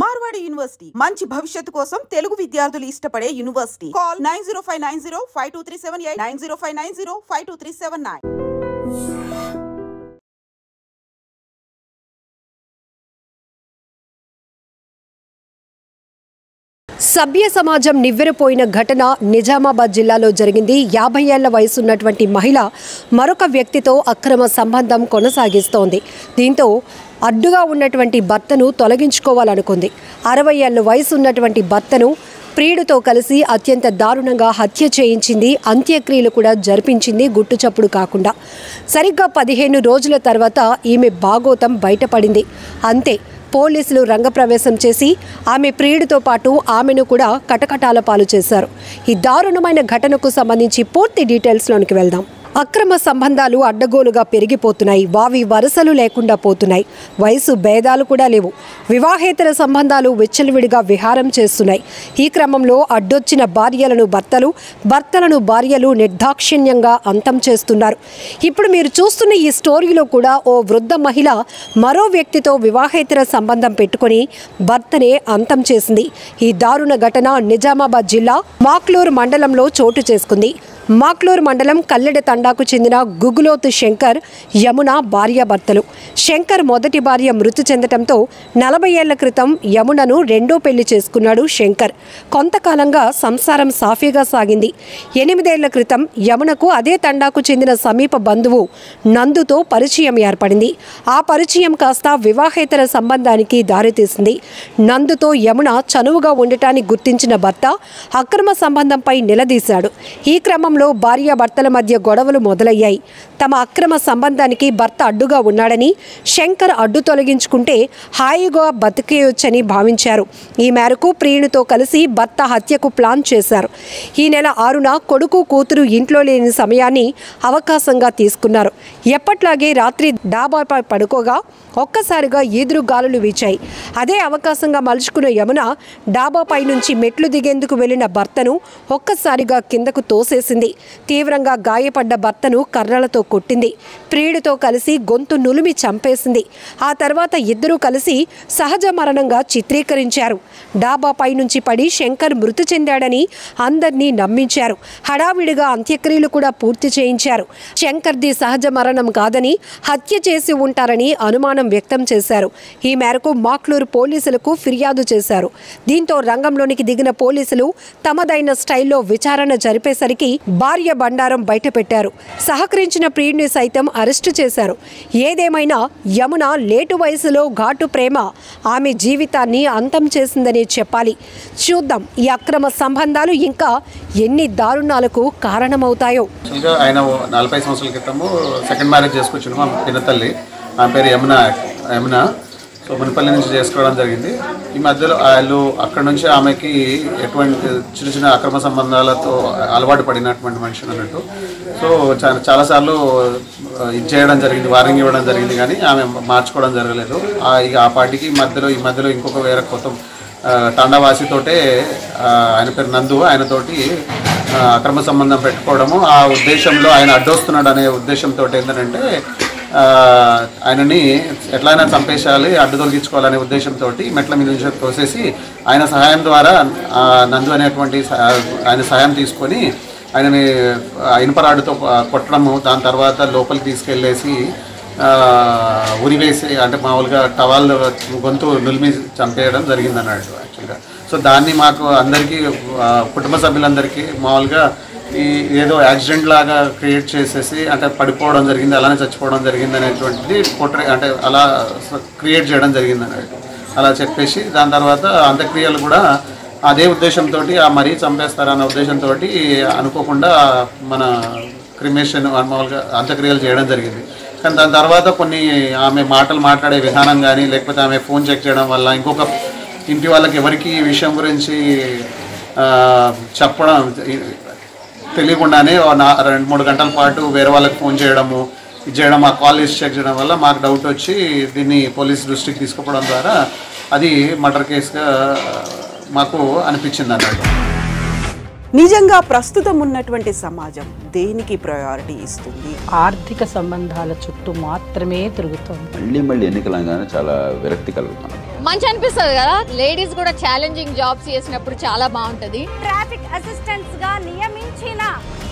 Marwadi university మంచి భవిష్యత్తు కోసం తెలుగు విద్యార్థులు ఇష్టపడే యూనివర్సిటీ. కాల్ 9059052378 9059052379. సభ్య సమాజం నివ్వెరపోయిన ఘటన నిజామాబాద్ జిల్లాలో జరిగింది. 50 ఏళ్ల వయసున్నటువంటి మహిళ మరొక వ్యక్తితో అక్రమ సంబంధం కొనసాగిస్తోంది. దీంతో అడ్డుగా ఉన్నటువంటి భర్తను తొలగించుకోవాలనుకుంది. 60 ఏళ్ల వయసున్నటువంటి భర్తను ప్రియుడితో కలిసి అత్యంత దారుణంగా హత్య చేయించింది. అంత్యక్రియలు కూడా జరిపించింది గుట్టుచప్పుడు కాకుండా. సరిగ్గా 15 రోజుల తర్వాత ఈమె భాగోతం బయటపడింది. అంతే, పోలీసులు రంగప్రవేశం చేసి ఆమె ప్రియుడితో పాటు ఆమెను కూడా కటకటాల పాలు చేశారు. ఈ దారుణమైన ఘటనకు సంబంధించి పూర్తి డీటెయిల్స్లోనికి వెళ్దాం. అక్రమ సంబంధాలు అడ్డగోలుగా పెరిగిపోతున్నాయి. వావి వరుసలు లేకుండా పోతున్నాయి. వయసు భేదాలు కూడా లేవు. వివాహేతర సంబంధాలు విచ్చలవిడిగా విహారం చేస్తున్నాయి. ఈ క్రమంలో అడ్డొచ్చిన భార్యలను భర్తలు, భర్తలను భార్యలు నిర్దాక్షిణ్యంగా అంతం చేస్తున్నారు. ఇప్పుడు మీరు చూస్తున్న ఈ స్టోరీలో కూడా ఓ వృద్ధ మహిళ మరో వ్యక్తితో వివాహేతర సంబంధం పెట్టుకుని భర్తనే అంతం చేసింది. ఈ దారుణ ఘటన నిజామాబాద్ జిల్లా మాక్లూరు మండలంలో చోటు చేసుకుంది. మాక్లూరు మండలం కల్లెడ తండాకు చెందిన గుగులోతు శంకర్, యమున భార్యాభర్తలు. శంకర్ మొదటి భార్య మృతి చెందటంతో 40 ఏళ్ల క్రితం యమునను రెండో పెళ్లి చేసుకున్నాడు శంకర్. కొంతకాలంగా సంసారం సాఫీగా సాగింది. 8 ఏళ్ల క్రితం యమునకు అదే తండాకు చెందిన సమీప బంధువు నందుతో పరిచయం ఏర్పడింది. ఆ పరిచయం కాస్త వివాహేతర సంబంధానికి దారితీసింది. నందుతో యమున చనువుగా ఉండటానికి గుర్తించిన భర్త అక్రమ సంబంధంపై నిలదీశాడు. ఈ క్రమంలో భార్యాభర్తల మధ్య గొడవలు మొదలయ్యాయి. తమ అక్రమ సంబంధానికి భర్త అడ్డుగా ఉన్నాడని, శంకర్ అడ్డు తొలగించుకుంటే హాయిగా బతికేయొచ్చని భావించారు. ఈ మేరకు ప్రియునితో కలిసి భర్త హత్యకు ప్లాన్ చేశారు. ఈ నెల 6న కొడుకు కూతురు ఇంట్లో లేని సమయాన్ని అవకాశంగా తీసుకున్నారు. ఎప్పట్లాగే రాత్రి డాబాపై పడుకోగా ఒక్కసారిగా ఈదురు గాలులు వీచాయి. అదే అవకాశంగా మలుచుకున్న యమున డాబాపై నుంచి మెట్లు దిగేందుకు వెళ్లిన భర్తను ఒక్కసారిగా కిందకు తోసేసింది. తీవ్రంగా గాయపడ్డ భర్తను కర్రలతో కొట్టింది. ప్రియుడితో కలిసి గొంతు నులిమి చంపేసింది. ఆ తర్వాత ఇద్దరూ కలిసి సహజ మరణంగా చిత్రీకరించారు. డాబాపై నుంచి పడి శంకర్ మృతి చెందాడని అందరినీ నమ్మించారు. హడావిడిగా అంత్యక్రియలు కూడా పూర్తి చేయించారు. శంకర్ది సహజ మరణం కాదని, హత్య చేసి ఉంటారని అనుమానం వ్యక్తం చేశారు. ఈ మేరకు మాక్లూరు పోలీసులకు ఫిర్యాదు చేశారు. దీంతో రంగంలోనికి దిగిన పోలీసులు తమదైన స్టైల్లో విచారణ జరిపేసరికి భార్య బండారం బయటపెట్టారు. సహకరించిన ప్రియుడిని సైతం అరెస్టు చేశారు. ఏదేమైనా యమున లేటు వయసులో ఘాటు ప్రేమ ఆమె జీవితాన్ని అంతం చేసిందని చెప్పాలి. చూద్దాం ఈ అక్రమ సంబంధాలు ఇంకా ఎన్ని దారుణాలకు కారణమవుతాయో. ఆయన 40 సంవత్సరాల క్రితము సెకండ్ మ్యారేజ్ చేసుకొచ్చిన మా పినతల్లి, ఆమె పేరు యమున. సో మునిపల్లి నుంచి చేసుకోవడం జరిగింది. ఈ మధ్యలో వాళ్ళు అక్కడ నుంచి ఆమెకి ఎటువంటి చిన్న చిన్న అక్రమ సంబంధాలతో అలవాటు పడినటువంటి మనిషి అన్నట్టు. సో చాలాసార్లు ఇది చేయడం జరిగింది, వార్నింగ్ ఇవ్వడం జరిగింది, కానీ ఆమె మార్చుకోవడం జరగలేదు. ఇక ఆ పార్టీకి ఈ మధ్యలో ఇంకొక వేరే కొత్త తండావాసితోటే, ఆయన పేరు నందు, ఆయనతోటి అక్రమ సంబంధం పెట్టుకోవడము, ఆ ఉద్దేశంలో ఆయన అడ్డొస్తున్నాడు అనే ఉద్దేశంతో ఏంటంటే ఆయనని ఎట్లయినా చంపేసేయాలి, అడ్డు తొలగించుకోవాలనే ఉద్దేశంతో మెట్ల మీద నుంచి తోసేసి ఆయన సహాయం ద్వారా నందు అనేటువంటి ఆయన సహాయం తీసుకొని ఆయనని ఇనుపరాడుతో కొట్టడము, దాని తర్వాత లోపలికి తీసుకెళ్ళేసి ఉరివేసి, అంటే మామూలుగా టవాల్ గొంతు నులిమి చంపేయడం జరిగింది అన్నట్టు యాక్చువల్గా. సో దాన్ని మాకు అందరికీ, కుటుంబ సభ్యులందరికీ మామూలుగా ఏదో యాక్సిడెంట్ లాగా క్రియేట్ చేసేసి, అంటే పడిపోవడం జరిగింది, అలానే చచ్చిపోవడం జరిగింది అనేటువంటిది అంటే అలా క్రియేట్ చేయడం జరిగింది అన్నట్టు. అలా చెప్పేసి దాని తర్వాత అంత్యక్రియలు కూడా అదే ఉద్దేశంతో, మరీ చంపేస్తారన్న ఉద్దేశంతో అనుకోకుండా మన క్రిమేషన్ మామూలుగా అంత్యక్రియలు చేయడం జరిగింది. కానీ దాని తర్వాత కొన్ని ఆమె మాటలు మాట్లాడే విధానం కానీ, లేకపోతే ఆమె ఫోన్ చెక్ చేయడం వల్ల ఇంకొక ఇంటి వాళ్ళకి ఎవరికి ఈ విషయం గురించి చెప్పడం తెలియకుండానే 2-3 గంటల పాటు వేరే వాళ్ళకి ఫోన్ చేయడము, ఇది చేయడం, ఆ కాల్ లిస్ట్ చెక్ చేయడం వల్ల మాకు డౌట్ వచ్చి దీన్ని పోలీస్ దృష్టికి తీసుకుపోవడం ద్వారా అది మర్డర్ కేసుగా మాకు అనిపించింది అన్నట్టు. నిజంగా ప్రస్తుతం ఉన్నటువంటి సమాజం దేనికి ప్రయారిటీ ఇస్తుంది? ఆర్థిక సంబంధాల చుట్టూ మాత్రమే తిరుగుతుంది. మళ్ళీ ఎన్నికలంగానే చాలా విరక్తి కలుగుతున్నాం. మంచి అనిపిస్తుంది కదా. లేడీస్ కూడా ఛాలెంజింగ్ జాబ్స్ చేసినప్పుడు చాలా బాగుంటది. ట్రాఫిక్ అసిస్టెంట్స్ గా నియమించిన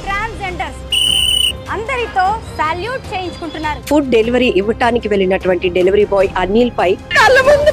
ట్రాన్స్జెండర్స్ అందరితో సాల్యూట్ చేయించుకుంటున్నారు. ఫుడ్ డెలివరీ ఇవ్వటానికి వెళ్ళినటువంటి డెలివరీ బాయ్ అనిల్ పై కళ్ళ ముందు